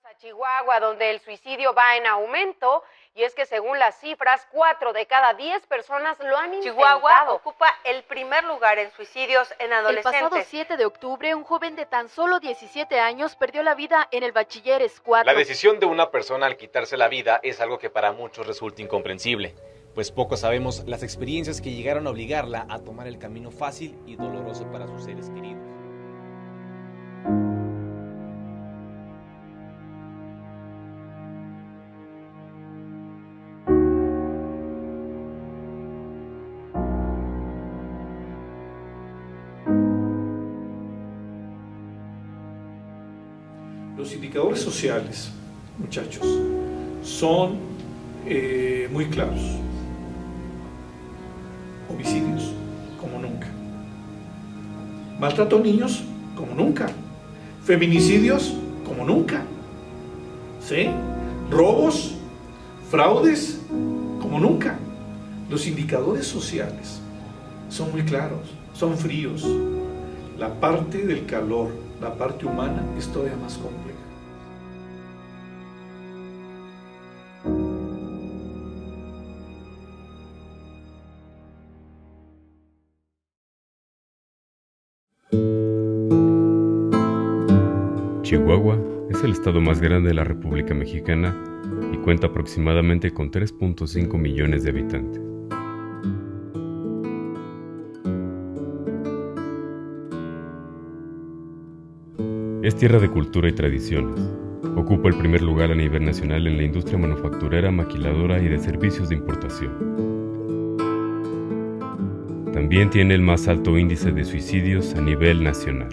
A Chihuahua, donde el suicidio va en aumento, y es que según las cifras, 4 de cada 10 personas lo han intentado. Chihuahua ocupa el primer lugar en suicidios en adolescentes. El pasado 7 de octubre, un joven de tan solo 17 años perdió la vida en el Bachilleres 4. La decisión de una persona al quitarse la vida es algo que para muchos resulta incomprensible, pues poco sabemos las experiencias que llegaron a obligarla a tomar el camino fácil y doloroso para sus seres queridos. Los indicadores sociales, muchachos, son muy claros. Homicidios, como nunca. Maltrato a niños, como nunca. Feminicidios, como nunca. ¿Sí? Robos, fraudes, como nunca. Los indicadores sociales son muy claros, son fríos. La parte del calor, la parte humana, es todavía más compleja. Chihuahua es el estado más grande de la República Mexicana y cuenta aproximadamente con 3.5 millones de habitantes. Es tierra de cultura y tradiciones. Ocupa el primer lugar a nivel nacional en la industria manufacturera, maquiladora y de servicios de importación. También tiene el más alto índice de suicidios a nivel nacional.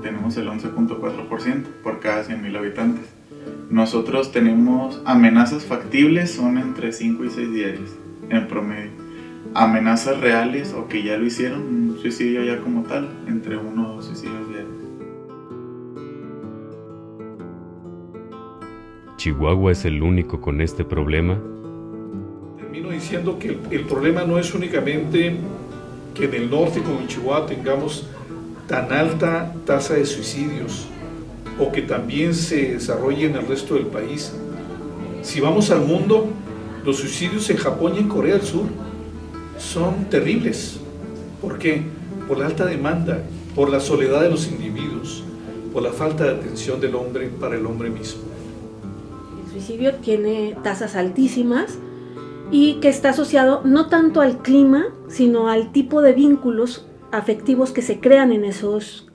Tenemos el 11.4% por cada 100,000 habitantes. Nosotros tenemos amenazas factibles, son entre 5 y 6 diarias en promedio. Amenazas reales o que ya lo hicieron, un suicidio ya como tal, entre 1 o 2 suicidios diarios. ¿Chihuahua es el único con este problema? Termino diciendo que el problema no es únicamente que en el norte, como en Chihuahua, tengamos tan alta tasa de suicidios o que también se desarrolle en el resto del país. Si vamos al mundo, los suicidios en Japón y en Corea del Sur son terribles. ¿Por qué? Por la alta demanda, por la soledad de los individuos, por la falta de atención del hombre para el hombre mismo. El suicidio tiene tasas altísimas y que está asociado no tanto al clima, sino al tipo de vínculos afectivos que se crean en esos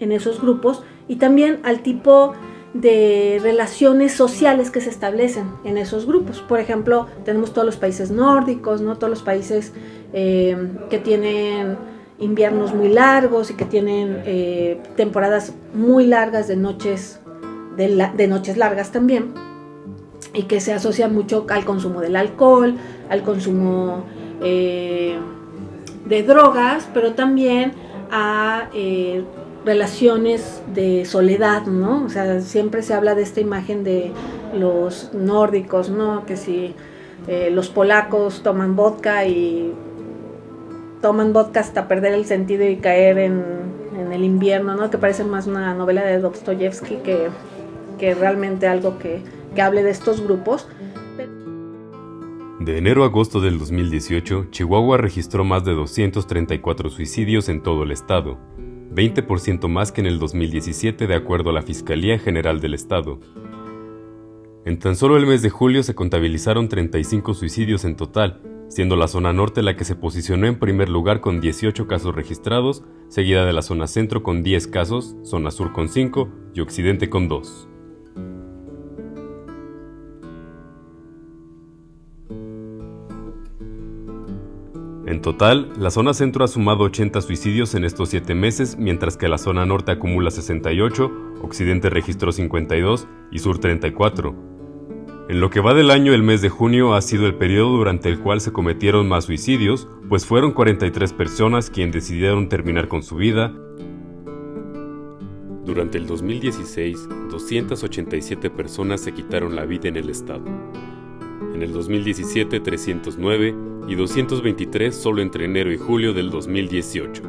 grupos y también al tipo de relaciones sociales que se establecen en esos grupos. Por ejemplo, tenemos todos los países nórdicos, ¿no? Todos los países que tienen inviernos muy largos y que tienen temporadas muy largas de noches largas también, y que se asocia mucho al consumo del alcohol, al consumo de drogas, pero también a relaciones de soledad, ¿no? O sea, siempre se habla de esta imagen de los nórdicos, ¿no? Que si los polacos toman vodka hasta perder el sentido y caer en el invierno, ¿no? Que parece más una novela de Dostoyevsky que realmente algo que hable de estos grupos. De enero a agosto del 2018, Chihuahua registró más de 234 suicidios en todo el estado, 20% más que en el 2017 de acuerdo a la Fiscalía General del Estado. En tan solo el mes de julio se contabilizaron 35 suicidios en total, siendo la zona norte la que se posicionó en primer lugar con 18 casos registrados, seguida de la zona centro con 10 casos, zona sur con 5 y occidente con 2. En total, la zona centro ha sumado 80 suicidios en estos 7 meses, mientras que la zona norte acumula 68, occidente registró 52 y sur 34. En lo que va del año, el mes de junio ha sido el periodo durante el cual se cometieron más suicidios, pues fueron 43 personas quienes decidieron terminar con su vida. Durante el 2016, 287 personas se quitaron la vida en el estado. En el 2017, 309 y 223 solo entre enero y julio del 2018.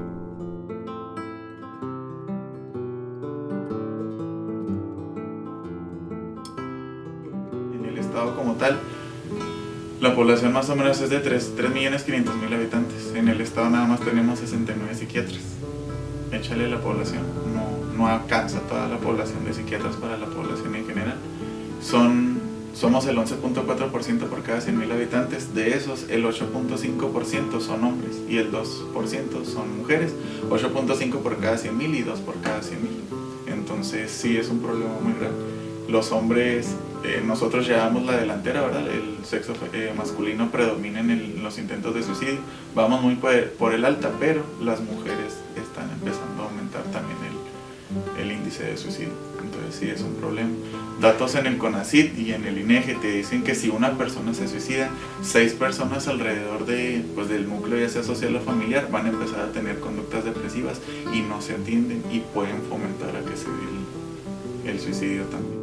población más o menos es de 3.500.000 habitantes. En el estado nada más tenemos 69 psiquiatras. Échale la población, no alcanza toda la población de psiquiatras para la población en general. Somos el 11.4% por cada 100.000 habitantes. De esos, el 8.5% son hombres y el 2% son mujeres. 8.5 por cada 100.000 y 2 por cada 100.000. Entonces sí es un problema muy grave. Los hombres, nosotros llevamos la delantera, ¿verdad? El sexo masculino predomina en los intentos de suicidio. Vamos muy por el alta, pero las mujeres están empezando a aumentar también el índice de suicidio. Entonces sí es un problema. Datos en el CONACYT y en el INEGI te dicen que si una persona se suicida, 6 personas alrededor del núcleo, ya sea social o familiar, van a empezar a tener conductas depresivas y no se atienden y pueden fomentar a que se dé el suicidio también.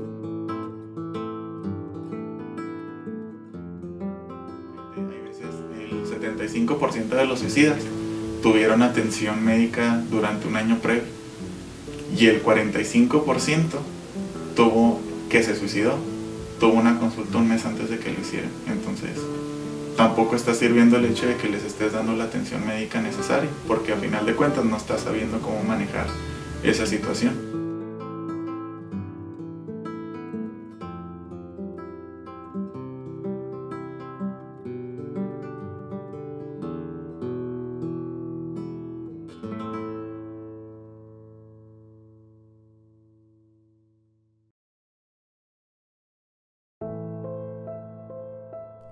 Hay veces el 75% de los suicidas tuvieron atención médica durante un año previo y el 45% que se suicidó tuvo una consulta un mes antes de que lo hicieran. Entonces tampoco está sirviendo el hecho de que les estés dando la atención médica necesaria, porque a final de cuentas no estás sabiendo cómo manejar esa situación.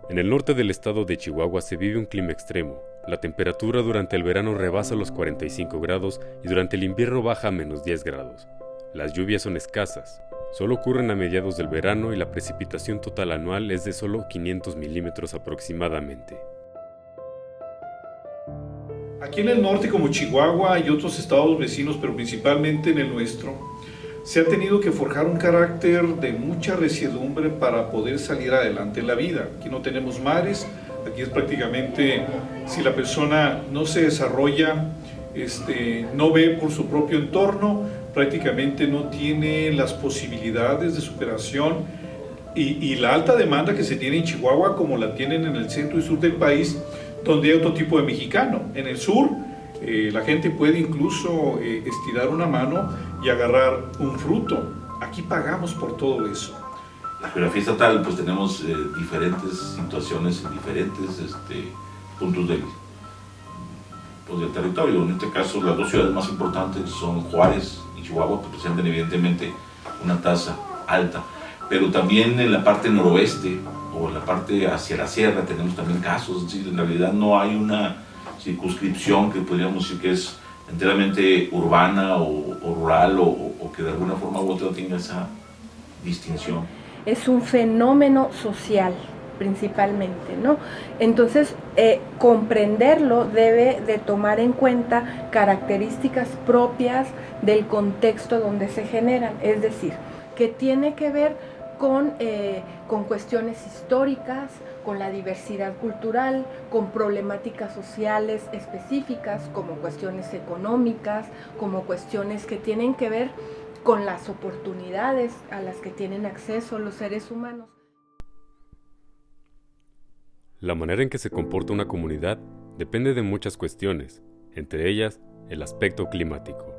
En el norte del estado de Chihuahua se vive un clima extremo. La temperatura durante el verano rebasa los 45 grados y durante el invierno baja a menos 10 grados. Las lluvias son escasas. Solo ocurren a mediados del verano y la precipitación total anual es de solo 500 milímetros aproximadamente. Aquí en el norte, como Chihuahua y otros estados vecinos, pero principalmente en el nuestro, se ha tenido que forjar un carácter de mucha resiedumbre para poder salir adelante en la vida. Aquí no tenemos mares, aquí es prácticamente, si la persona no se desarrolla, no ve por su propio entorno, prácticamente no tiene las posibilidades de superación y la alta demanda que se tiene en Chihuahua, como la tienen en el centro y sur del país, donde hay otro tipo de mexicano. En el sur, la gente puede incluso estirar una mano y agarrar un fruto. Aquí pagamos por todo eso. La geografía estatal, pues tenemos diferentes situaciones en diferentes puntos del territorio. En este caso, las dos ciudades más importantes son Juárez y Chihuahua, que presentan evidentemente una tasa alta. Pero también en la parte noroeste o en la parte hacia la sierra tenemos también casos. Es decir, en realidad no hay una circunscripción que podríamos decir que es enteramente urbana o rural o que de alguna forma u otra tenga esa distinción. Es un fenómeno social principalmente, ¿no? Entonces, comprenderlo debe de tomar en cuenta características propias del contexto donde se generan, es decir, que tiene que ver con cuestiones históricas, con la diversidad cultural, con problemáticas sociales específicas, como cuestiones económicas, como cuestiones que tienen que ver con las oportunidades a las que tienen acceso los seres humanos. La manera en que se comporta una comunidad depende de muchas cuestiones, entre ellas el aspecto climático.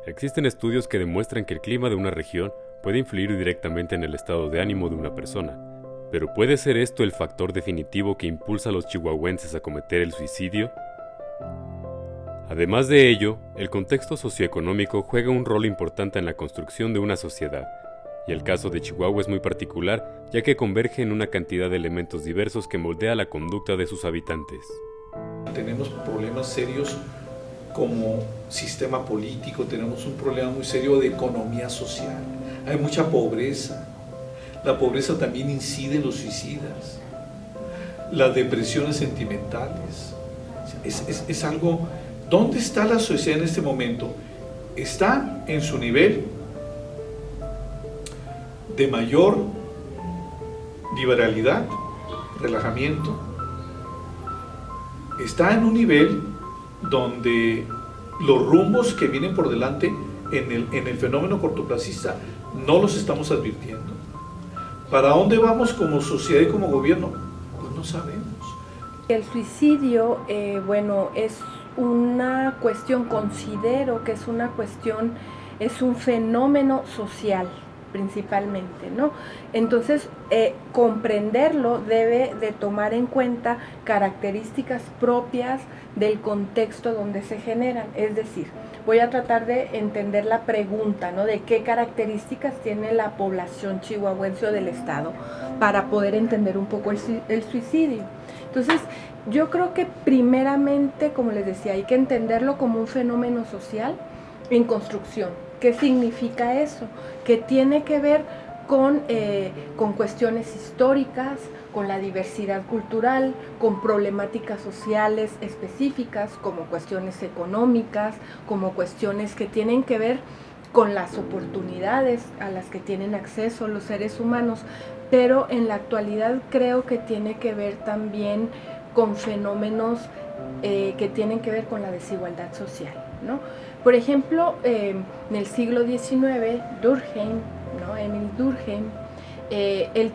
Existen estudios que demuestran que el clima de una región puede influir directamente en el estado de ánimo de una persona, pero ¿puede ser esto el factor definitivo que impulsa a los chihuahuenses a cometer el suicidio? Además de ello, el contexto socioeconómico juega un rol importante en la construcción de una sociedad, y el caso de Chihuahua es muy particular, ya que converge en una cantidad de elementos diversos que moldea la conducta de sus habitantes. Tenemos problemas serios como sistema político, tenemos un problema muy serio de economía social, hay mucha pobreza. La pobreza también incide en los suicidas, las depresiones sentimentales. Es algo. ¿Dónde está la sociedad en este momento? Está en su nivel de mayor liberalidad, relajamiento. Está en un nivel donde los rumbos que vienen por delante en el fenómeno cortoplacista no los estamos advirtiendo. ¿Para dónde vamos como sociedad y como gobierno? Pues no sabemos. El suicidio, bueno, es una cuestión, considero que es una cuestión, es un fenómeno social principalmente, ¿no? Entonces, comprenderlo debe de tomar en cuenta características propias del contexto donde se generan. Es decir, voy a tratar de entender la pregunta, ¿no? De qué características tiene la población chihuahuense o del estado para poder entender un poco el suicidio. Entonces, yo creo que primeramente, como les decía, hay que entenderlo como un fenómeno social en construcción. ¿Qué significa eso? Que tiene que ver con cuestiones históricas, con la diversidad cultural, con problemáticas sociales específicas, como cuestiones económicas, como cuestiones que tienen que ver con las oportunidades a las que tienen acceso los seres humanos, pero en la actualidad creo que tiene que ver también con fenómenos que tienen que ver con la desigualdad social, ¿no? Por ejemplo, en el siglo XIX, Durkheim, ¿no? Emil Durkheim, él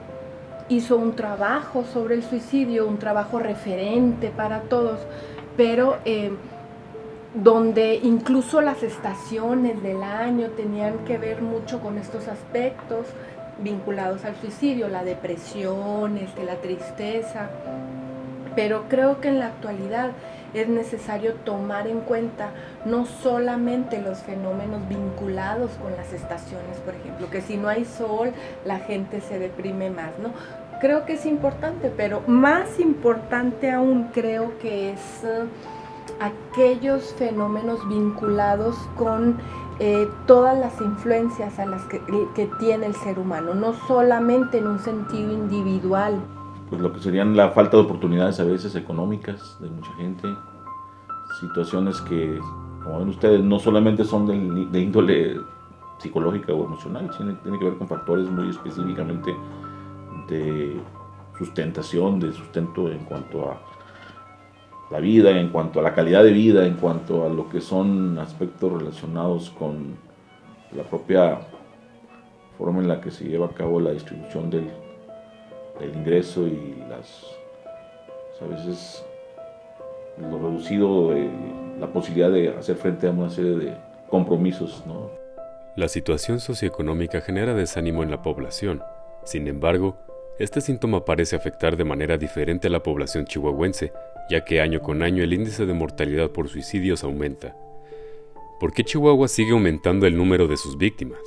hizo un trabajo sobre el suicidio, un trabajo referente para todos, pero donde incluso las estaciones del año tenían que ver mucho con estos aspectos vinculados al suicidio, la depresión, la tristeza. Pero creo que en la actualidad es necesario tomar en cuenta no solamente los fenómenos vinculados con las estaciones, por ejemplo, que si no hay sol la gente se deprime más, ¿no? Creo que es importante, pero más importante aún creo que es aquellos fenómenos vinculados con todas las influencias a las que tiene el ser humano, no solamente en un sentido individual. Pues lo que serían la falta de oportunidades a veces económicas de mucha gente, situaciones que, como ven ustedes, no solamente son de índole psicológica o emocional, sino tiene que ver con factores muy específicamente de sustentación, de sustento en cuanto a la vida, en cuanto a la calidad de vida, en cuanto a lo que son aspectos relacionados con la propia forma en la que se lleva a cabo la distribución del ingreso y a veces lo reducido, la posibilidad de hacer frente a una serie de compromisos, ¿no? La situación socioeconómica genera desánimo en la población. Sin embargo, este síntoma parece afectar de manera diferente a la población chihuahuense, ya que año con año el índice de mortalidad por suicidios aumenta. ¿Por qué Chihuahua sigue aumentando el número de sus víctimas?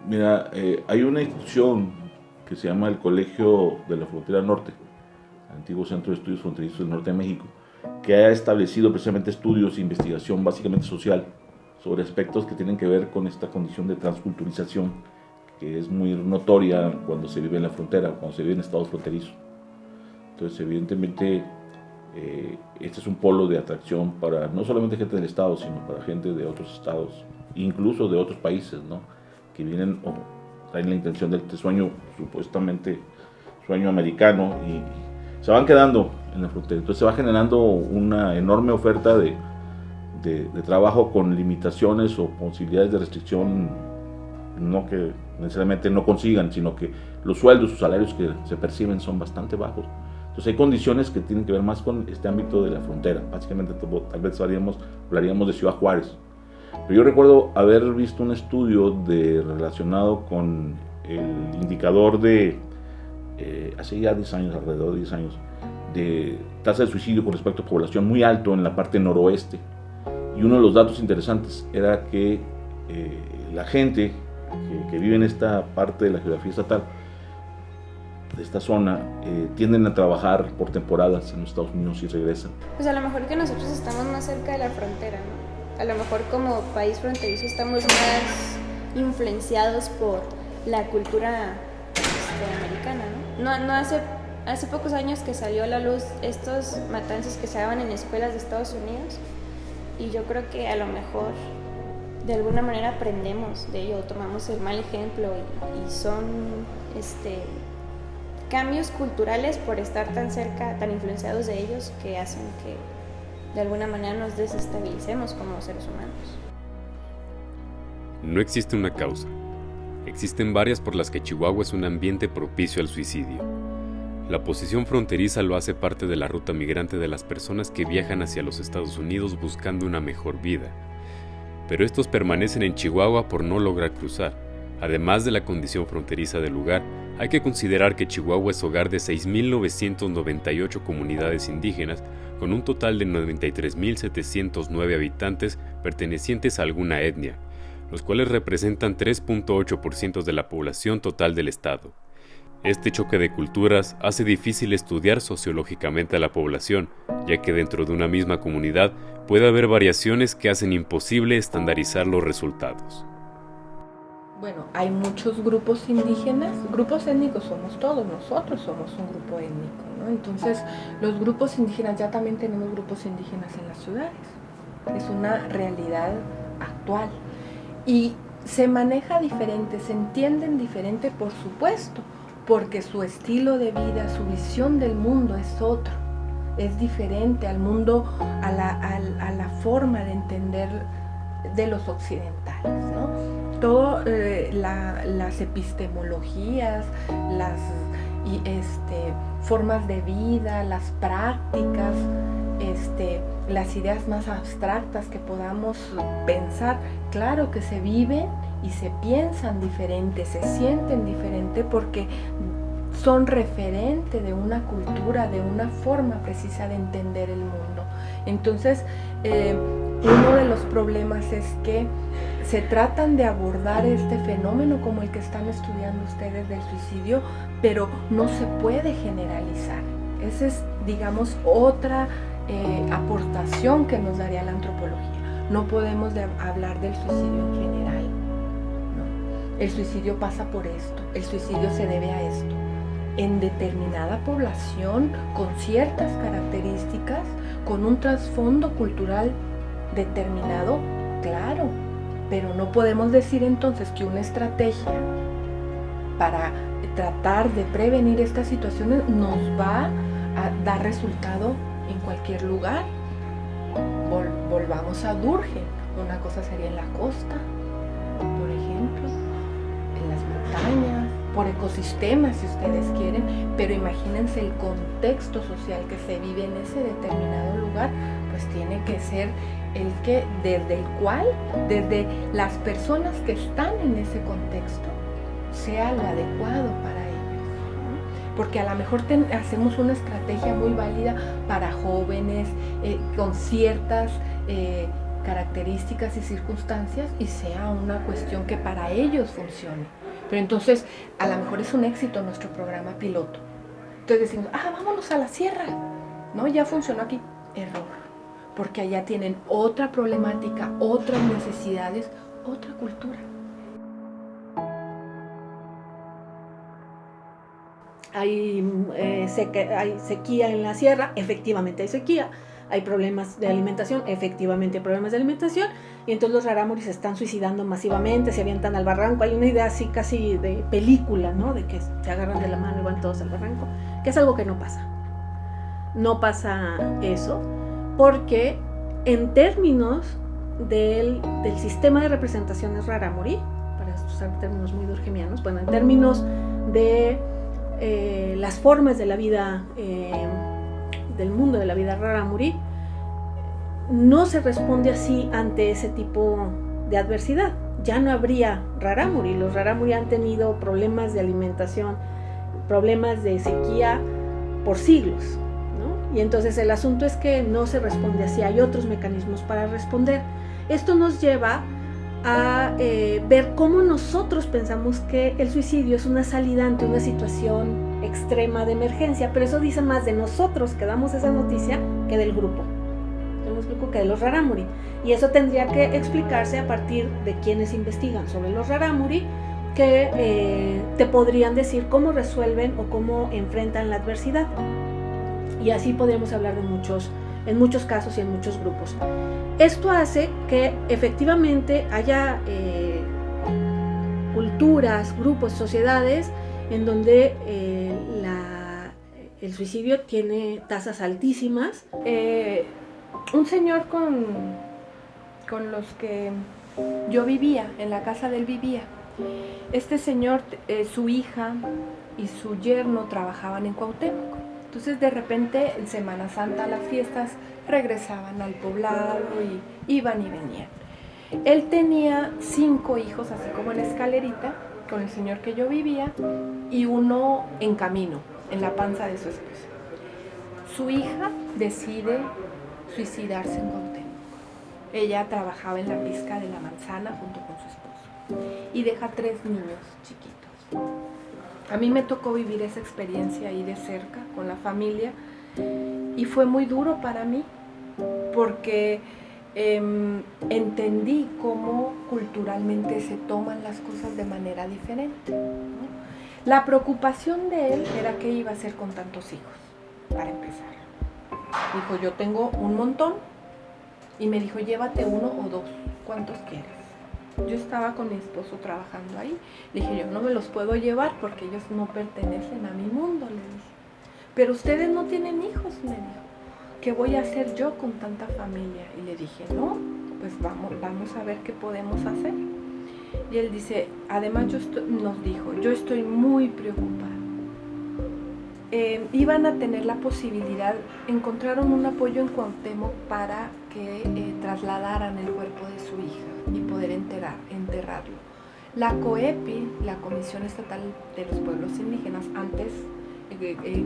Mira, hay una institución que se llama el Colegio de la Frontera Norte, antiguo Centro de Estudios Fronterizos del Norte de México, que ha establecido precisamente estudios e investigación básicamente social sobre aspectos que tienen que ver con esta condición de transculturización que es muy notoria cuando se vive en la frontera, cuando se vive en estados fronterizos. Entonces, evidentemente, este es un polo de atracción para no solamente gente del estado, sino para gente de otros estados, incluso de otros países, ¿no? Que vienen o traen la intención de este sueño, supuestamente sueño americano, y se van quedando en la frontera. Entonces se va generando una enorme oferta de trabajo con limitaciones o posibilidades de restricción, no que necesariamente no consigan, sino que los sueldos, sus salarios que se perciben son bastante bajos. Entonces hay condiciones que tienen que ver más con este ámbito de la frontera. Básicamente tal vez hablaríamos de Ciudad Juárez. Pero yo recuerdo haber visto un estudio relacionado con el indicador de, hace ya 10 años, alrededor de 10 años, de tasa de suicidio con respecto a población muy alto en la parte noroeste. Y uno de los datos interesantes era que la gente que vive en esta parte de la geografía estatal, de esta zona, tienden a trabajar por temporadas en los Estados Unidos y regresan. Pues a lo mejor que nosotros estamos más cerca de la frontera, ¿no? A lo mejor como país fronterizo estamos más influenciados por la cultura americana, ¿no? No hace pocos años que salió a la luz estos matanzas que se daban en escuelas de Estados Unidos, y yo creo que a lo mejor de alguna manera aprendemos de ello, tomamos el mal ejemplo, y son cambios culturales por estar tan cerca, tan influenciados de ellos, que hacen que de alguna manera nos desestabilicemos como seres humanos. No existe una causa. Existen varias por las que Chihuahua es un ambiente propicio al suicidio. La posición fronteriza lo hace parte de la ruta migrante de las personas que viajan hacia los Estados Unidos buscando una mejor vida. Pero estos permanecen en Chihuahua por no lograr cruzar. Además de la condición fronteriza del lugar, hay que considerar que Chihuahua es hogar de 6.998 comunidades indígenas, con un total de 93.709 habitantes pertenecientes a alguna etnia, los cuales representan 3.8% de la población total del estado. Este choque de culturas hace difícil estudiar sociológicamente a la población, ya que dentro de una misma comunidad puede haber variaciones que hacen imposible estandarizar los resultados. Bueno, hay muchos grupos indígenas, grupos étnicos somos todos, nosotros somos un grupo étnico, ¿no? Entonces, los grupos indígenas, ya también tenemos grupos indígenas en las ciudades, es una realidad actual y se maneja diferente, se entienden diferente, por supuesto, porque su estilo de vida, su visión del mundo es otro, es diferente al mundo, a la forma de entender de los occidentales, ¿no? Todas las epistemologías, las formas de vida, las prácticas, las ideas más abstractas que podamos pensar, claro que se viven y se piensan diferente, se sienten diferente porque son referente de una cultura, de una forma precisa de entender el mundo. Entonces, uno de los problemas es que se tratan de abordar este fenómeno como el que están estudiando ustedes del suicidio, pero no se puede generalizar. Esa es, digamos, otra aportación que nos daría la antropología. No podemos hablar del suicidio en general. No. El suicidio pasa por esto, el suicidio se debe a esto. En determinada población, con ciertas características, con un trasfondo cultural determinado, claro, pero no podemos decir entonces que una estrategia para tratar de prevenir estas situaciones nos va a dar resultado en cualquier lugar. Volvamos a Durgen, una cosa sería en la costa, por ejemplo, en las montañas, por ecosistemas si ustedes quieren, pero imagínense el contexto social que se vive en ese determinado lugar, pues tiene que ser el que desde las personas que están en ese contexto, sea lo adecuado para ellos, ¿no? Porque a lo mejor hacemos una estrategia muy válida para jóvenes con ciertas características y circunstancias y sea una cuestión que para ellos funcione. Pero entonces a lo mejor es un éxito nuestro programa piloto. Entonces decimos, vámonos a la sierra, ¿no? Ya funcionó aquí. Error. Porque allá tienen otra problemática, otras necesidades, otra cultura. Hay sequía en la sierra, efectivamente hay sequía. Hay problemas de alimentación, efectivamente hay problemas de alimentación. Y entonces los rarámuris se están suicidando masivamente, se avientan al barranco. Hay una idea así casi de película, ¿no? De que se agarran de la mano y van todos al barranco, que es algo que no pasa. No pasa eso, porque en términos del sistema de representaciones rarámuri, para usar términos muy durkheimianos, bueno, en términos de las formas de la vida, del mundo de la vida rarámuri, no se responde así ante ese tipo de adversidad. Ya no habría rarámuri. Los rarámuri han tenido problemas de alimentación, problemas de sequía por siglos, ¿no? Y entonces el asunto es que no se responde así, hay otros mecanismos para responder. Esto nos lleva a ver cómo nosotros pensamos que el suicidio es una salida ante una situación extrema de emergencia, pero eso dice más de nosotros que damos esa noticia que del grupo. Yo me explico, que de los rarámuri. Y eso tendría que explicarse a partir de quienes investigan sobre los rarámuri, que te podrían decir cómo resuelven o cómo enfrentan la adversidad. Y así podríamos hablar de en muchos casos y en muchos grupos. Esto hace que efectivamente haya culturas, grupos, sociedades en donde el suicidio tiene tasas altísimas. Un señor con los que Yo vivía, en la casa de él vivía. Este señor, su hija y su yerno trabajaban en Cuauhtémoc. Entonces de repente en Semana Santa, las fiestas, regresaban al poblado y iban y venían. Él tenía 5 hijos, así como en la escalerita, con el señor que yo vivía, y uno en camino, en la panza de su esposa. Su hija decide suicidarse en Cuauhtémoc. Ella trabajaba en la pizca de la manzana junto con su esposo y deja 3 niños chiquitos. A mí me tocó vivir esa experiencia ahí de cerca con la familia y fue muy duro para mí porque entendí cómo culturalmente se toman las cosas de manera diferente, ¿no? La preocupación de él era qué iba a hacer con tantos hijos, para empezar. Dijo, yo tengo un montón, y me dijo, llévate 1 o 2, ¿cuántos quieres? Yo estaba con mi esposo trabajando ahí, le dije, yo no me los puedo llevar porque ellos no pertenecen a mi mundo, le dije. Pero ustedes no tienen hijos, me dijo. ¿Qué voy a hacer yo con tanta familia? Y le dije, no, pues vamos a ver qué podemos hacer. Y él dice, además nos dijo, yo estoy muy preocupada. Iban a tener la posibilidad, encontraron un apoyo en Cuauhtémoc para que trasladaran el cuerpo de su hija y poder enterrarlo. La COEPI, la Comisión Estatal de los Pueblos Indígenas, antes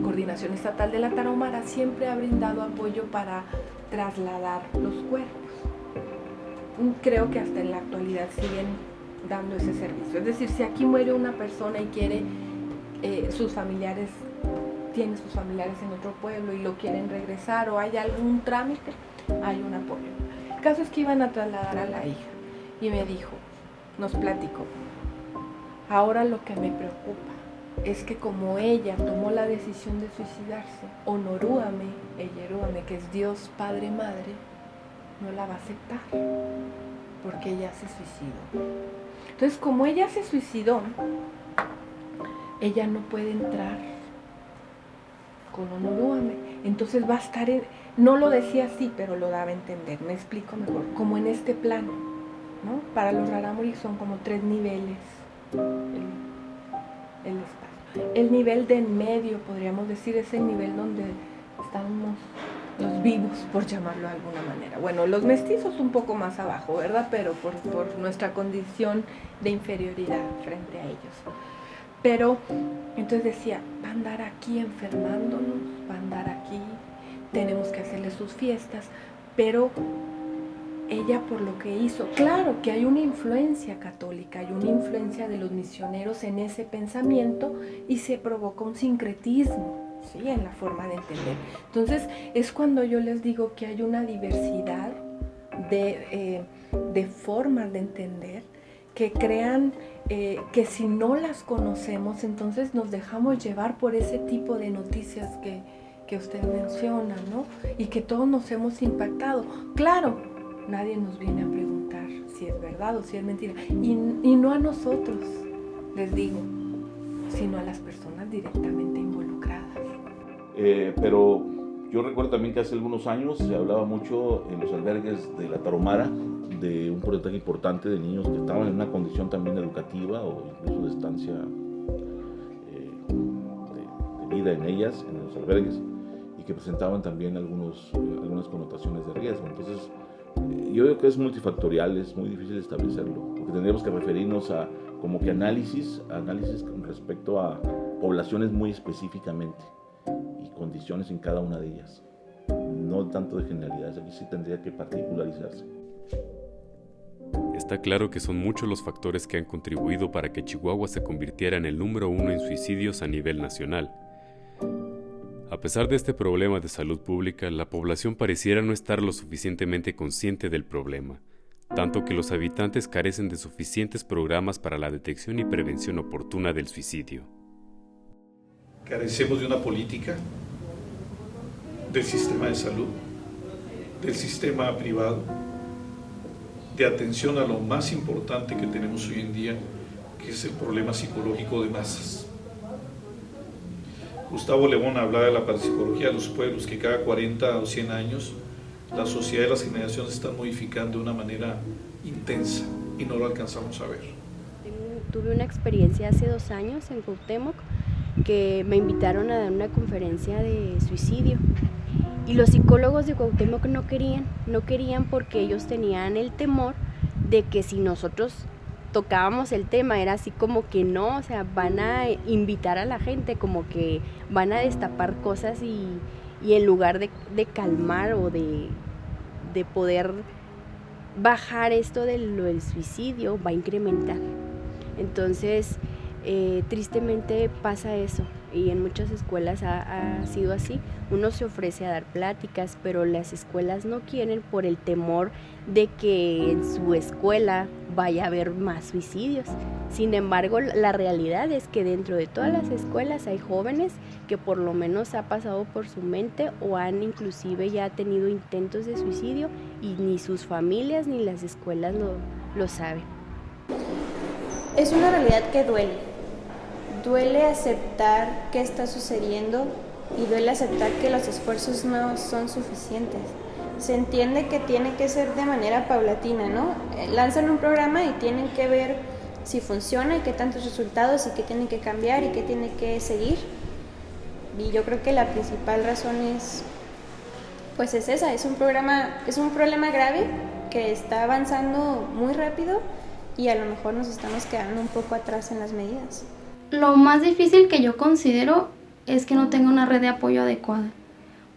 Coordinación Estatal de la Tarahumara, siempre ha brindado apoyo para trasladar los cuerpos. Creo que hasta en la actualidad siguen dando ese servicio. Es decir, si aquí muere una persona y quiere sus familiares, tiene sus familiares en otro pueblo y lo quieren regresar o hay algún trámite, hay un apoyo. El caso es que iban a trasladar a la hija y me dijo, nos platicó, ahora lo que me preocupa es que como ella tomó la decisión de suicidarse, Onorúame, Eyeruame, que es Dios Padre Madre, no la va a aceptar porque ella se suicidó. Entonces, como ella se suicidó, ella no puede entrar con Onorúame. Entonces va a estar no lo decía así, pero lo daba a entender, me explico mejor, como en este plano, ¿no? Para los rarámuri son como 3 niveles el espacio. El nivel de en medio, podríamos decir, es el nivel donde estamos los vivos, por llamarlo de alguna manera. Bueno, los mestizos un poco más abajo, ¿verdad? Pero por nuestra condición de inferioridad frente a ellos. Pero, entonces decía, va a andar aquí enfermándonos, va a andar aquí, tenemos que hacerle sus fiestas, pero ella por lo que hizo, claro que hay una influencia católica, hay una influencia de los misioneros en ese pensamiento y se provoca un sincretismo, ¿sí? En la forma de entender. Entonces es cuando yo les digo que hay una diversidad de formas de entender que crean que si no las conocemos, entonces nos dejamos llevar por ese tipo de noticias que usted menciona, ¿no? Y que todos nos hemos impactado. Claro, nadie nos viene a preguntar si es verdad o si es mentira. Y no a nosotros, les digo, sino a las personas directamente involucradas. Pero yo recuerdo también que hace algunos años se hablaba mucho en los albergues de la Tarahumara de un porcentaje importante de niños que estaban en una condición también educativa o incluso de estancia de vida en ellas, en los albergues, y que presentaban también algunas connotaciones de riesgo. Entonces, yo creo que es multifactorial, es muy difícil establecerlo, porque tendríamos que referirnos a como que análisis con respecto a poblaciones muy específicamente y condiciones en cada una de ellas, no tanto de generalidades. Aquí sí tendría que particularizarse. Está claro que son muchos los factores que han contribuido para que Chihuahua se convirtiera en el número 1 en suicidios a nivel nacional. A pesar de este problema de salud pública, la población pareciera no estar lo suficientemente consciente del problema, tanto que los habitantes carecen de suficientes programas para la detección y prevención oportuna del suicidio. Carecemos de una política, del sistema de salud, del sistema privado, de atención a lo más importante que tenemos hoy en día, que es el problema psicológico de masas. Gustavo Le Bon hablaba de la parapsicología de los pueblos, que cada 40 o 100 años la sociedad y las generaciones se están modificando de una manera intensa. y no lo alcanzamos a ver. Tuve una experiencia hace 2 años en Cuauhtémoc que me invitaron a dar una conferencia de suicidio y los psicólogos de Cuauhtémoc no querían porque ellos tenían el temor de que si nosotros tocábamos el tema era así como que no, o sea, van a invitar a la gente, como que van a destapar cosas y en lugar de calmar o de poder bajar esto del suicidio, va a incrementar. Entonces, tristemente pasa eso y en muchas escuelas ha sido así. Uno se ofrece a dar pláticas, pero las escuelas no quieren por el temor de que en su escuela vaya a haber más suicidios. Sin embargo, la realidad es que dentro de todas las escuelas hay jóvenes que por lo menos ha pasado por su mente o han inclusive ya tenido intentos de suicidio y ni sus familias ni las escuelas lo saben. Es una realidad que duele. Duele aceptar qué está sucediendo y duele aceptar que los esfuerzos no son suficientes. Se entiende que tiene que ser de manera paulatina, ¿no? Lanzan un programa y tienen que ver si funciona y qué tantos resultados y qué tienen que cambiar y qué tiene que seguir. Y yo creo que la principal razón es esa, es un problema grave que está avanzando muy rápido y a lo mejor nos estamos quedando un poco atrás en las medidas. Lo más difícil que yo considero es que no tenga una red de apoyo adecuada,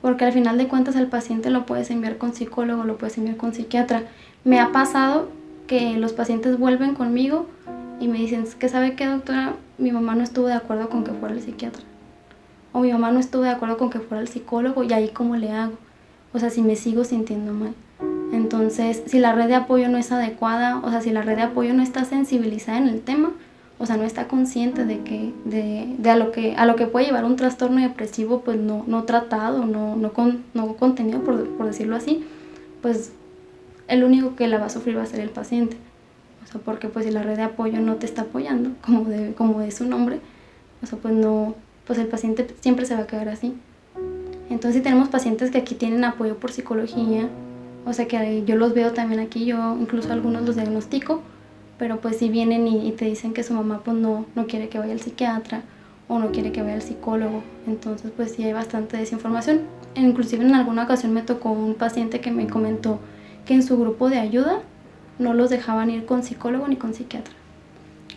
porque al final de cuentas el paciente lo puedes enviar con psicólogo, lo puedes enviar con psiquiatra. Me ha pasado que los pacientes vuelven conmigo y me dicen, ¿qué sabe qué, doctora? Mi mamá no estuvo de acuerdo con que fuera el psiquiatra, o mi mamá no estuvo de acuerdo con que fuera el psicólogo, y ahí ¿cómo le hago? O sea, si me sigo sintiendo mal. Entonces, si la red de apoyo no es adecuada, o sea, si la red de apoyo no está sensibilizada en el tema, o sea, no está consciente de a lo que puede llevar un trastorno depresivo, pues no tratado, no contenido, por decirlo así, pues el único que la va a sufrir va a ser el paciente. O sea, porque pues si la red de apoyo no te está apoyando, como de su nombre, o sea, pues el paciente siempre se va a quedar así. Entonces, si tenemos pacientes que aquí tienen apoyo por psicología, o sea, que yo los veo también aquí, yo incluso algunos los diagnostico, pero pues si vienen y te dicen que su mamá pues no quiere que vaya al psiquiatra o no quiere que vaya al psicólogo, entonces pues sí hay bastante desinformación. Inclusive en alguna ocasión me tocó un paciente que me comentó que en su grupo de ayuda no los dejaban ir con psicólogo ni con psiquiatra.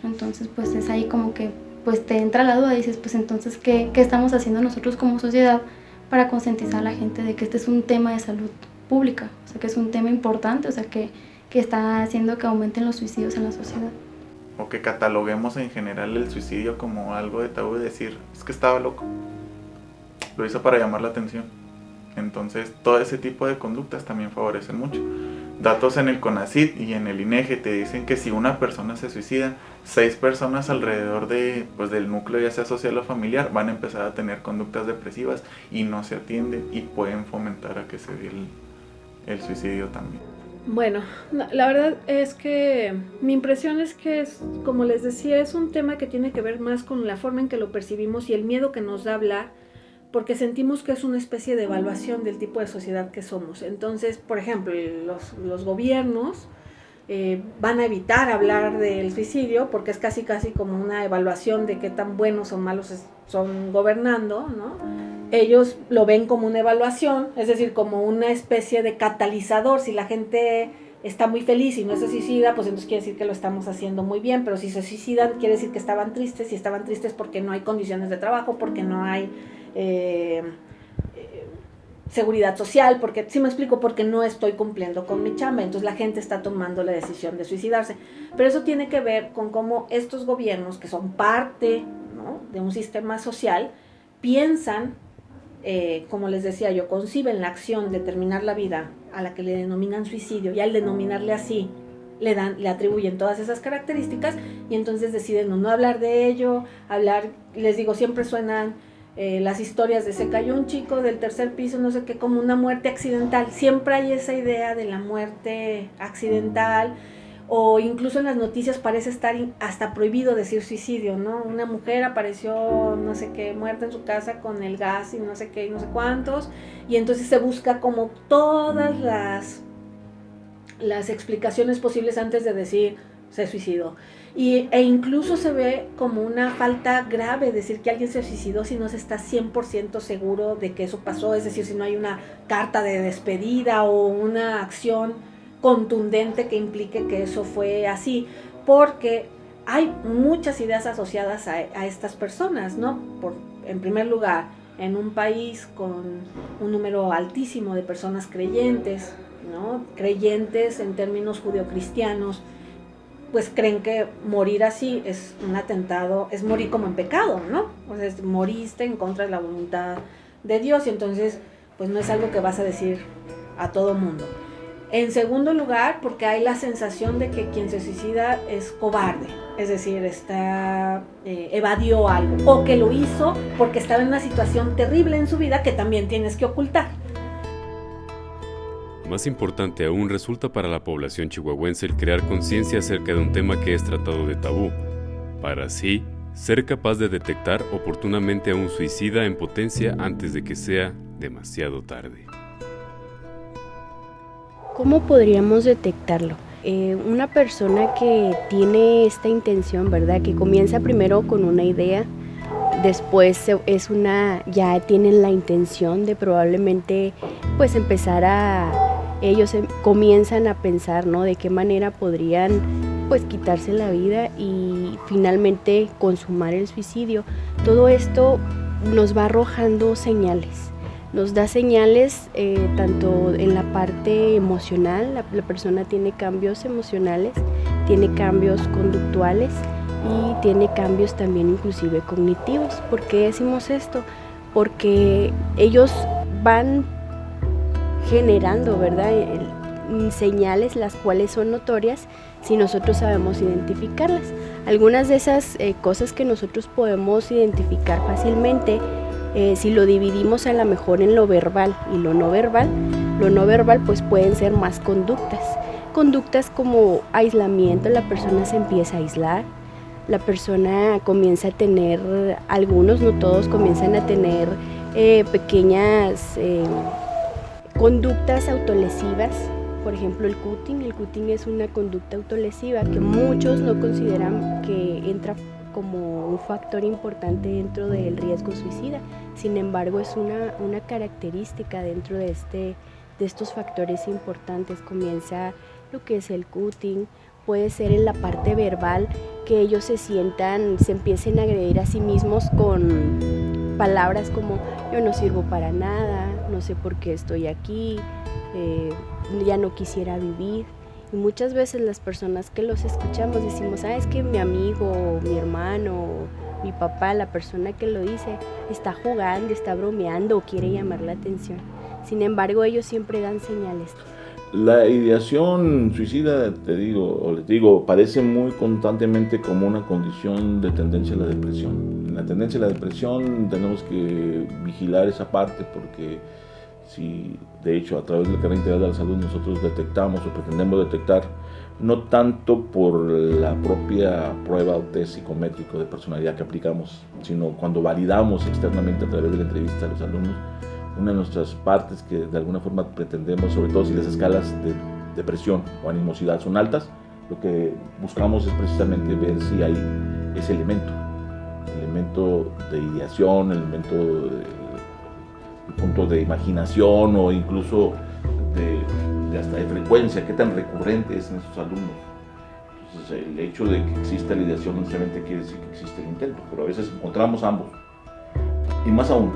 Entonces pues es ahí como que pues te entra la duda y dices, pues entonces ¿qué estamos haciendo nosotros como sociedad para concientizar a la gente de que este es un tema de salud pública? O sea, que es un tema importante, o sea, que está haciendo que aumenten los suicidios en la sociedad. O que cataloguemos en general el suicidio como algo de tabú, y decir, es que estaba loco, lo hizo para llamar la atención. Entonces, todo ese tipo de conductas también favorecen mucho. Datos en el CONACYT y en el INEGI te dicen que si una persona se suicida, 6 personas alrededor del núcleo, ya sea social o familiar, van a empezar a tener conductas depresivas y no se atienden y pueden fomentar a que se dé el suicidio también. Bueno, la verdad es que mi impresión es que, como les decía, es un tema que tiene que ver más con la forma en que lo percibimos y el miedo que nos da hablar, porque sentimos que es una especie de evaluación del tipo de sociedad que somos. Entonces, por ejemplo, los gobiernos van a evitar hablar del suicidio porque es casi como una evaluación de qué tan buenos o malos son gobernando, ¿no? Ellos lo ven como una evaluación, es decir, como una especie de catalizador. Si la gente está muy feliz y no se suicida, pues entonces quiere decir que lo estamos haciendo muy bien, pero si se suicidan quiere decir que estaban tristes, y estaban tristes porque no hay condiciones de trabajo, porque no hay seguridad social, porque, si me explico, porque no estoy cumpliendo con mi chamba, entonces la gente está tomando la decisión de suicidarse. Pero eso tiene que ver con cómo estos gobiernos, que son parte, ¿no?, de un sistema social, piensan, como les decía yo, conciben la acción de terminar la vida, a la que le denominan suicidio, y al denominarle así, le atribuyen todas esas características, y entonces deciden no hablar de ello, les digo, siempre suenan las historias de se cayó un chico del 3er piso, no sé qué, como una muerte accidental. Siempre hay esa idea de la muerte accidental, o incluso en las noticias parece estar hasta prohibido decir suicidio, ¿no? Una mujer apareció, no sé qué, muerta en su casa con el gas y no sé qué y no sé cuántos, y entonces se busca como todas las explicaciones posibles antes de decir se suicidó. E incluso se ve como una falta grave decir que alguien se suicidó si no se está 100% seguro de que eso pasó, es decir, si no hay una carta de despedida o una acción contundente que implique que eso fue así, porque hay muchas ideas asociadas a estas personas, ¿no? En primer lugar, en un país con un número altísimo de personas creyentes, ¿no? Creyentes en términos judeocristianos, pues creen que morir así es un atentado, es morir como en pecado, ¿no? O sea, moriste en contra de la voluntad de Dios y entonces pues no es algo que vas a decir a todo mundo. En segundo lugar, porque hay la sensación de que quien se suicida es cobarde, es decir, evadió algo, o que lo hizo porque estaba en una situación terrible en su vida que también tienes que ocultar. Más importante aún resulta para la población chihuahuense el crear conciencia acerca de un tema que es tratado de tabú, para así ser capaz de detectar oportunamente a un suicida en potencia antes de que sea demasiado tarde. ¿Cómo podríamos detectarlo? Una persona que tiene esta intención, ¿verdad? Que comienza primero con una idea, después ya tienen la intención de probablemente pues ellos comienzan a pensar, ¿no? De qué manera podrían pues quitarse la vida y finalmente consumar el suicidio. Todo esto nos va arrojando señales. Nos da señales tanto en la parte emocional, la persona tiene cambios emocionales, tiene cambios conductuales y tiene cambios también inclusive cognitivos. ¿Por qué decimos esto? Porque ellos van generando, ¿verdad? Señales las cuales son notorias si nosotros sabemos identificarlas. Algunas de esas cosas que nosotros podemos identificar fácilmente, si lo dividimos a lo mejor en lo verbal y lo no verbal pues pueden ser más conductas como aislamiento. La persona se empieza a aislar, la persona comienza a tener, algunos, no todos, comienzan a tener pequeñas conductas autolesivas. Por ejemplo, el cutting es una conducta autolesiva que muchos no consideran que entra como un factor importante dentro del riesgo suicida. Sin embargo, es una característica dentro de estos factores importantes. Comienza lo que es el cutting, puede ser en la parte verbal, que ellos se empiecen a agredir a sí mismos con palabras como yo no sirvo para nada, no sé por qué estoy aquí, ya no quisiera vivir. Y muchas veces las personas que los escuchamos decimos, es que mi amigo, mi hermano, mi papá, la persona que lo dice, está jugando, está bromeando o quiere llamar la atención. Sin embargo, ellos siempre dan señales. La ideación suicida, les digo, parece muy constantemente como una condición de tendencia a la depresión. En la tendencia a la depresión tenemos que vigilar esa parte porque si de hecho a través de la carrera integral de la salud nosotros detectamos o pretendemos detectar, no tanto por la propia prueba o test psicométrico de personalidad que aplicamos, sino cuando validamos externamente a través de la entrevista a los alumnos, una de nuestras partes que de alguna forma pretendemos, sobre todo si las escalas de depresión o animosidad son altas, lo que buscamos es precisamente ver si hay ese elemento de ideación, elemento de punto de imaginación o incluso hasta de frecuencia, qué tan recurrente es en esos alumnos. Entonces el hecho de que exista la ideación no necesariamente quiere decir que existe el intento, pero a veces encontramos ambos. Y más aún,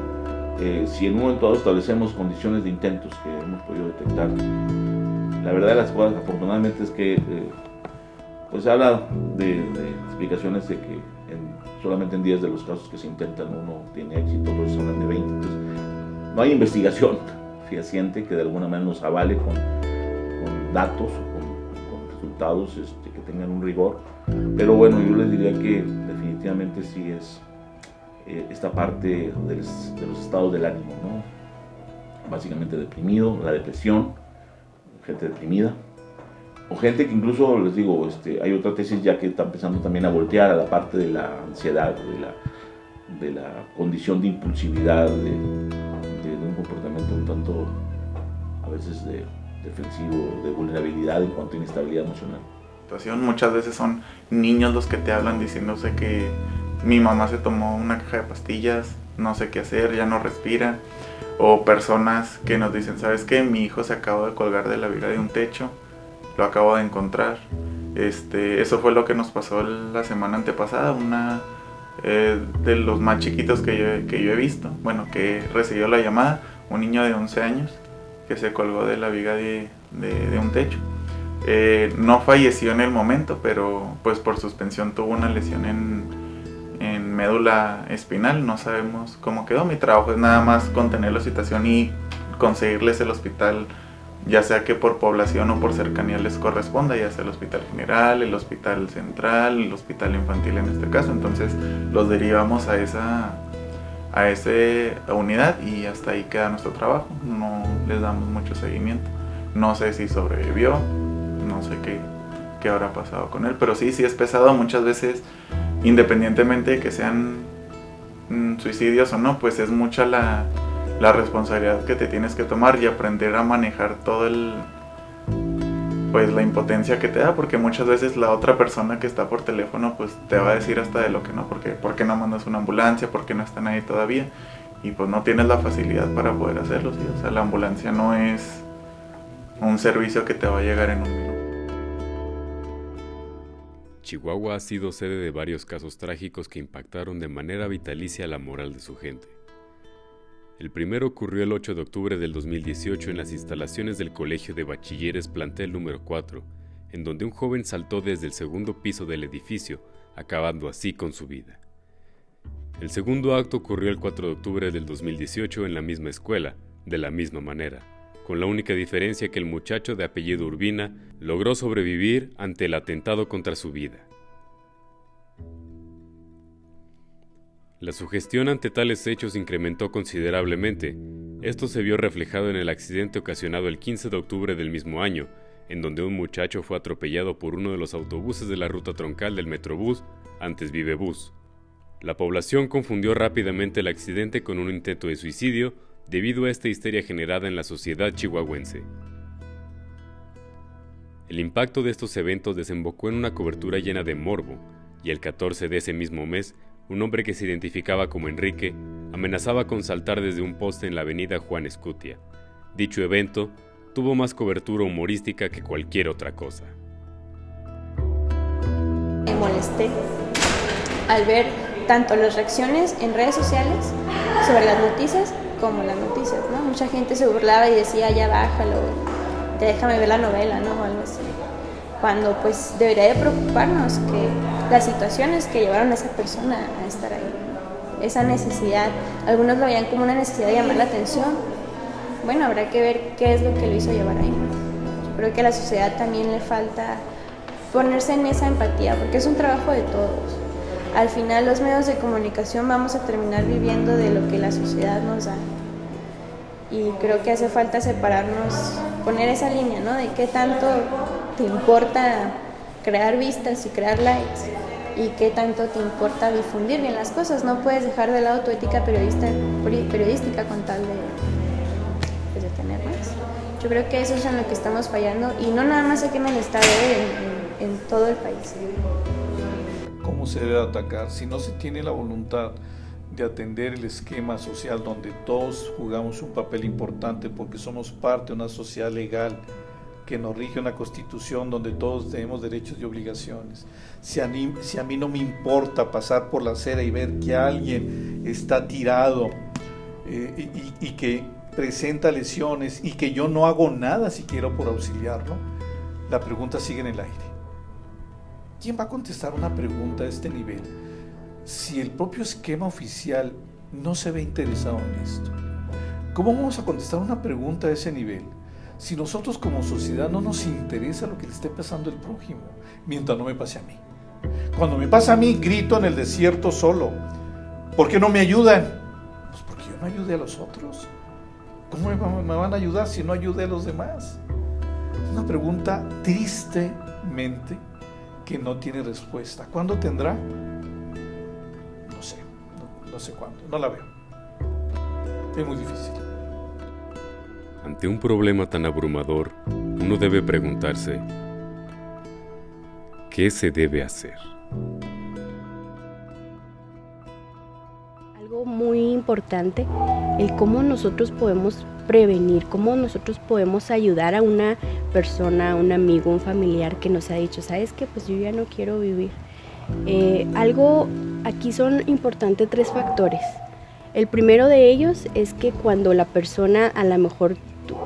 si en un momento dado establecemos condiciones de intentos que hemos podido detectar, la verdad de las cosas afortunadamente es que pues se habla de explicaciones de que solamente en 10 de los casos que se intentan uno tiene éxito, otros hablan de 20. Entonces, no hay investigación fehaciente que de alguna manera nos avale con datos o con resultados que tengan un rigor, pero bueno, yo les diría que definitivamente sí es esta parte de los estados del ánimo, ¿no? Básicamente deprimido, la depresión, gente deprimida, o gente que incluso, les digo, hay otra tesis ya que está empezando también a voltear a la parte de la ansiedad, de la condición de impulsividad, de un comportamiento un tanto a veces defensivo, de vulnerabilidad en cuanto a inestabilidad emocional. situación. Muchas veces son niños los que te hablan diciéndose que mi mamá se tomó una caja de pastillas, no sé qué hacer, ya no respira. O personas que nos dicen, ¿sabes qué? Mi hijo se acaba de colgar de la viga de un techo, lo acabo de encontrar. Eso fue lo que nos pasó la semana antepasada. Una de los más chiquitos que yo he visto, bueno, que recibió la llamada, un niño de 11 años que se colgó de la viga de un techo. No falleció en el momento, pero pues por suspensión tuvo una lesión en médula espinal. No sabemos cómo quedó. Mi trabajo es nada más contener la situación y conseguirles el hospital, ya sea que por población o por cercanía les corresponda, ya sea el hospital general, el hospital central, el hospital infantil en este caso. Entonces los derivamos a esa unidad y hasta ahí queda nuestro trabajo. No les damos mucho seguimiento. No sé si sobrevivió, no sé qué habrá pasado con él, pero sí es pesado muchas veces, independientemente de que sean suicidios o no, pues es mucha la responsabilidad que te tienes que tomar y aprender a manejar todo pues la impotencia que te da, porque muchas veces la otra persona que está por teléfono pues te va a decir hasta de lo que no, porque ¿por qué no mandas una ambulancia? ¿Por qué no están ahí todavía? Y pues no tienes la facilidad para poder hacerlo, ¿sí? O sea, la ambulancia no es un servicio que te va a llegar en un minuto. Chihuahua ha sido sede de varios casos trágicos que impactaron de manera vitalicia la moral de su gente. El primero ocurrió el 8 de octubre del 2018 en las instalaciones del Colegio de Bachilleres Plantel número 4, en donde un joven saltó desde el segundo piso del edificio, acabando así con su vida. El segundo acto ocurrió el 4 de octubre del 2018 en la misma escuela, de la misma manera, con la única diferencia que el muchacho de apellido Urbina logró sobrevivir ante el atentado contra su vida. La sugestión ante tales hechos incrementó considerablemente. Esto se vio reflejado en el accidente ocasionado el 15 de octubre del mismo año, en donde un muchacho fue atropellado por uno de los autobuses de la ruta troncal del Metrobús, antes Vivebús. La población confundió rápidamente el accidente con un intento de suicidio debido a esta histeria generada en la sociedad chihuahuense. El impacto de estos eventos desembocó en una cobertura llena de morbo, y el 14 de ese mismo mes, un hombre que se identificaba como Enrique amenazaba con saltar desde un poste en la avenida Juan Escutia. Dicho evento tuvo más cobertura humorística que cualquier otra cosa. Me molesté al ver tanto las reacciones en redes sociales sobre las noticias como las noticias, ¿no? Mucha gente se burlaba y decía, ya bájalo, déjame ver la novela, ¿no? O algo así. Cuando pues debería de preocuparnos que las situaciones que llevaron a esa persona a estar ahí, ¿no? Esa necesidad, algunos lo veían como una necesidad de llamar la atención. Bueno, habrá que ver qué es lo que lo hizo llevar ahí. Yo creo que a la sociedad también le falta ponerse en esa empatía, porque es un trabajo de todos. Al final los medios de comunicación vamos a terminar viviendo de lo que la sociedad nos da. Y creo que hace falta separarnos, poner esa línea, ¿no? De qué tanto te importa crear vistas y crear likes y qué tanto te importa difundir bien las cosas. No puedes dejar de lado tu ética periodística con tal de tener más. Yo creo que eso es en lo que estamos fallando y no nada más aquí en el estado, en todo el país. ¿Cómo se debe atacar? Si no se tiene la voluntad de atender el esquema social donde todos jugamos un papel importante porque somos parte de una sociedad legal que nos rige una constitución donde todos tenemos derechos y obligaciones. Si a mí no me importa pasar por la acera y ver que alguien está tirado y que presenta lesiones y que yo no hago nada siquiera por auxiliarlo, la pregunta sigue en el aire. ¿Quién va a contestar una pregunta a este nivel si el propio esquema oficial no se ve interesado en esto? ¿Cómo vamos a contestar una pregunta a ese nivel si nosotros como sociedad no nos interesa lo que le esté pasando al prójimo, mientras no me pase a mí? Cuando me pasa a mí, grito en el desierto solo. ¿Por qué no me ayudan? Pues porque yo no ayudé a los otros. ¿Cómo me van a ayudar si no ayudé a los demás? Es una pregunta tristemente que no tiene respuesta. ¿Cuándo tendrá? No sé, no sé cuándo, no la veo. Es muy difícil. Ante un problema tan abrumador, uno debe preguntarse, ¿Qué se debe hacer? Algo muy importante, el cómo nosotros podemos prevenir, cómo nosotros podemos ayudar a una persona, a un amigo, un familiar que nos ha dicho, ¿sabes qué? Pues yo ya no quiero vivir. Aquí son importantes 3 factores. El primero de ellos es que cuando la persona, a lo mejor,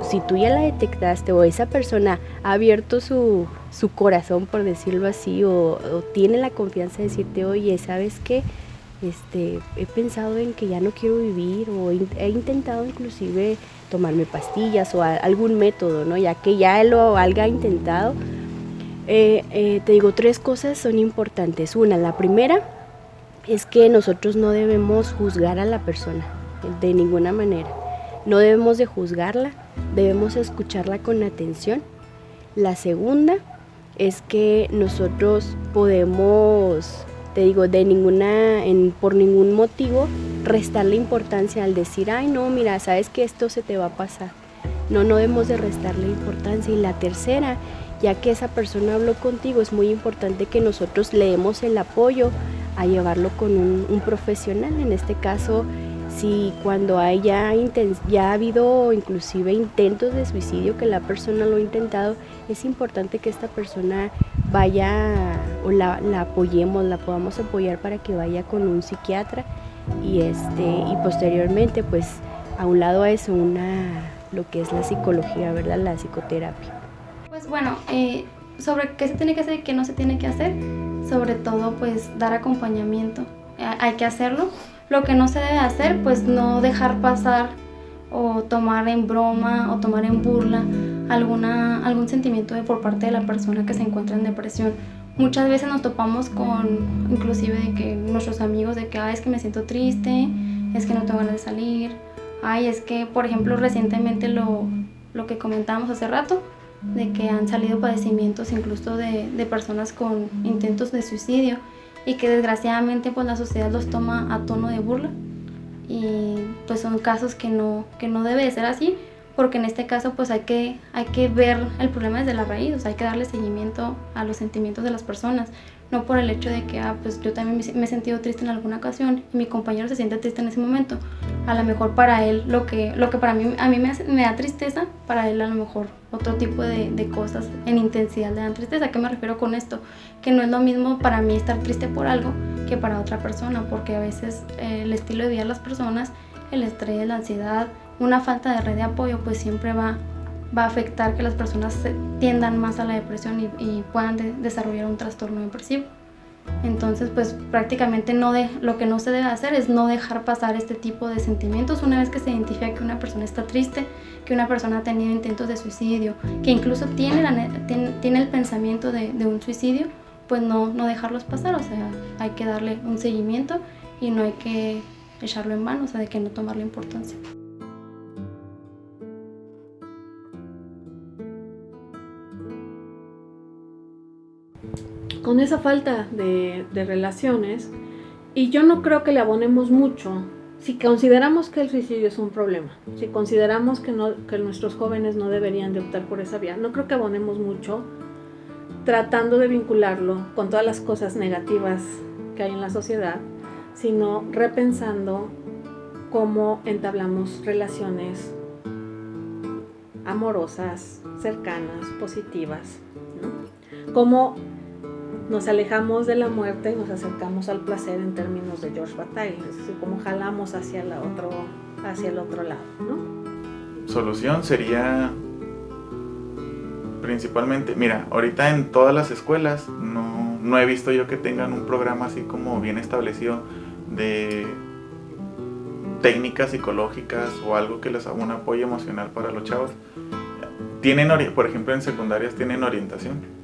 si tú ya la detectaste o esa persona ha abierto su corazón, por decirlo así, o tiene la confianza de decirte, oye, ¿sabes qué? He pensado en que ya no quiero vivir, o he intentado inclusive tomarme pastillas o algún método, ¿no? Ya que ya lo haya intentado. Te digo, 3 cosas son importantes. Una, la primera es que nosotros no debemos juzgar a la persona de ninguna manera. No debemos de juzgarla, debemos escucharla con atención. La segunda es que nosotros podemos, te digo, por ningún motivo restarle importancia al decir, ay no, mira, sabes que esto se te va a pasar. No debemos de restarle importancia. Y la tercera, ya que esa persona habló contigo, es muy importante que nosotros le demos el apoyo a llevarlo con un profesional. En este caso, si cuando ya ha habido inclusive intentos de suicidio, que la persona lo ha intentado, es importante que esta persona vaya o la apoyemos, la podamos apoyar para que vaya con un psiquiatra y posteriormente, pues a un lado a eso, lo que es la psicología, ¿verdad? La psicoterapia. Pues bueno, sobre qué se tiene que hacer y qué no se tiene que hacer, sobre todo pues dar acompañamiento, hay que hacerlo. Lo que no se debe hacer, pues no dejar pasar o tomar en broma o tomar en burla algún sentimiento por parte de la persona que se encuentra en depresión. Muchas veces nos topamos con, inclusive de que nuestros amigos, de que es que me siento triste, es que no tengo ganas de salir, es que, por ejemplo, recientemente lo que comentábamos hace rato, de que han salido padecimientos incluso de personas con intentos de suicidio y que desgraciadamente pues la sociedad los toma a tono de burla y pues son casos que no debe de ser así, porque en este caso pues hay que ver el problema desde la raíz, o sea, hay que darle seguimiento a los sentimientos de las personas, no por el hecho de que pues yo también me he sentido triste en alguna ocasión y mi compañero se siente triste en ese momento. A lo mejor para él lo que para mí me da tristeza, para él a lo mejor otro tipo de cosas en intensidad le dan tristeza. ¿A qué me refiero con esto? Que no es lo mismo para mí estar triste por algo que para otra persona, porque a veces el estilo de vida de las personas, el estrés, la ansiedad, una falta de red de apoyo, pues siempre va a afectar que las personas tiendan más a la depresión y puedan desarrollar un trastorno depresivo. Entonces, pues prácticamente lo que no se debe hacer es no dejar pasar este tipo de sentimientos. Una vez que se identifica que una persona está triste, que una persona ha tenido intentos de suicidio, que incluso tiene el pensamiento de un suicidio, pues no dejarlos pasar, o sea, hay que darle un seguimiento y no hay que echarlo en vano, o sea, de que no tomarle importancia. Con esa falta de relaciones, y yo no creo que le abonemos mucho, si consideramos que el suicidio es un problema, si consideramos que nuestros jóvenes no deberían de optar por esa vía, no creo que abonemos mucho tratando de vincularlo con todas las cosas negativas que hay en la sociedad, sino repensando cómo entablamos relaciones amorosas, cercanas, positivas, ¿no? Cómo nos alejamos de la muerte y nos acercamos al placer en términos de George Bataille, es decir, cómo jalamos hacia el otro lado, ¿no? Solución sería principalmente, mira, ahorita en todas las escuelas no he visto yo que tengan un programa así como bien establecido de técnicas psicológicas o algo que les haga un apoyo emocional para los chavos. Por ejemplo, en secundarias tienen orientación,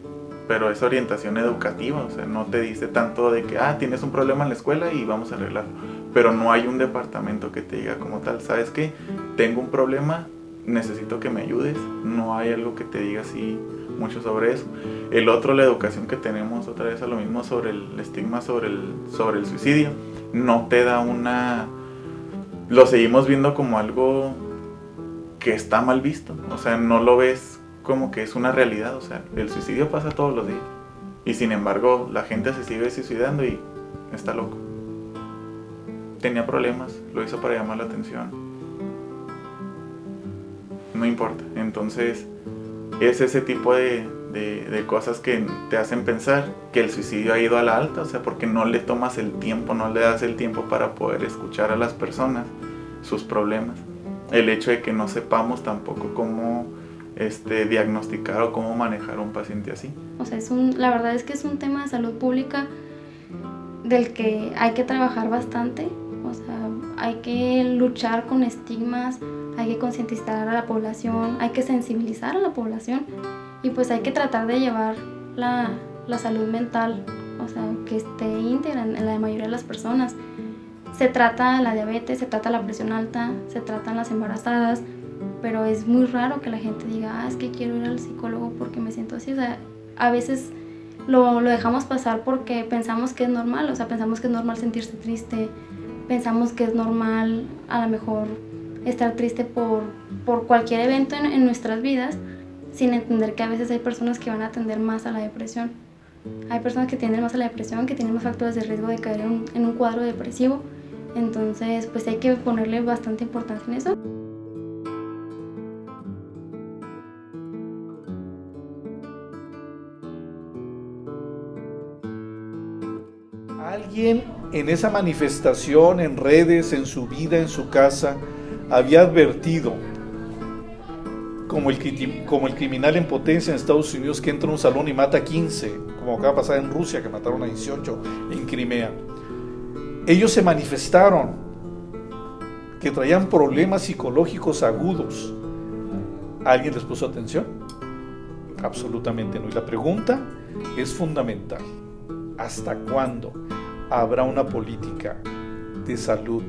pero es orientación educativa, o sea, no te dice tanto de que, tienes un problema en la escuela y vamos a arreglarlo, pero no hay un departamento que te diga como tal, ¿sabes qué? Tengo un problema, necesito que me ayudes, no hay algo que te diga así mucho sobre eso. El otro, la educación que tenemos, otra vez a lo mismo sobre el estigma sobre el suicidio, no te da lo seguimos viendo como algo que está mal visto, o sea, no lo ves como que es una realidad, o sea, el suicidio pasa todos los días, Y sin embargo, la gente se sigue suicidando y está loco. Tenía problemas, lo hizo para llamar la atención. No importa. Entonces, es ese tipo de cosas que te hacen pensar que el suicidio ha ido a la alta, o sea, porque no le tomas el tiempo, no le das el tiempo para poder escuchar a las personas, sus problemas. El hecho de que no sepamos tampoco cómo diagnosticar o cómo manejar a un paciente así. O sea, la verdad es que es un tema de salud pública del que hay que trabajar bastante. O sea, hay que luchar con estigmas, hay que concientizar a la población, hay que sensibilizar a la población y pues hay que tratar de llevar la salud mental, o sea, que esté íntegra en la mayoría de las personas. Se trata la diabetes, se trata la presión alta, se tratan las embarazadas, pero es muy raro que la gente diga, es que quiero ir al psicólogo porque me siento así. O sea, a veces lo dejamos pasar porque pensamos que es normal, o sea, pensamos que es normal sentirse triste, pensamos que es normal a lo mejor estar triste por cualquier evento en nuestras vidas, sin entender que a veces hay personas que van a tender más a la depresión. Hay personas que tienden más a la depresión, que tienen más factores de riesgo de caer en un cuadro depresivo. Entonces, pues hay que ponerle bastante importancia en eso. Alguien en esa manifestación, en redes, en su vida, en su casa, había advertido, como el criminal en potencia en Estados Unidos que entra a un salón y mata a 15, como acaba de pasar en Rusia, que mataron a 18 en Crimea. Ellos se manifestaron que traían problemas psicológicos agudos. ¿Alguien les puso atención? Absolutamente no. Y la pregunta es fundamental. ¿Hasta cuándo habrá una política de salud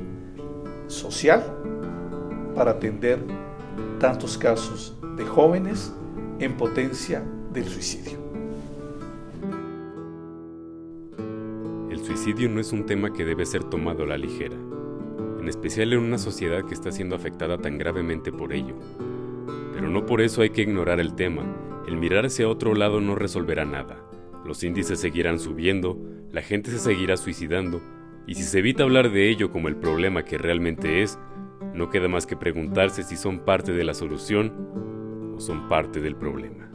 social para atender tantos casos de jóvenes en potencia del suicidio? El suicidio no es un tema que debe ser tomado a la ligera, en especial en una sociedad que está siendo afectada tan gravemente por ello. Pero no por eso hay que ignorar el tema. El mirar hacia otro lado no resolverá nada. Los índices seguirán subiendo, la gente se seguirá suicidando, y si se evita hablar de ello como el problema que realmente es, no queda más que preguntarse si son parte de la solución o son parte del problema.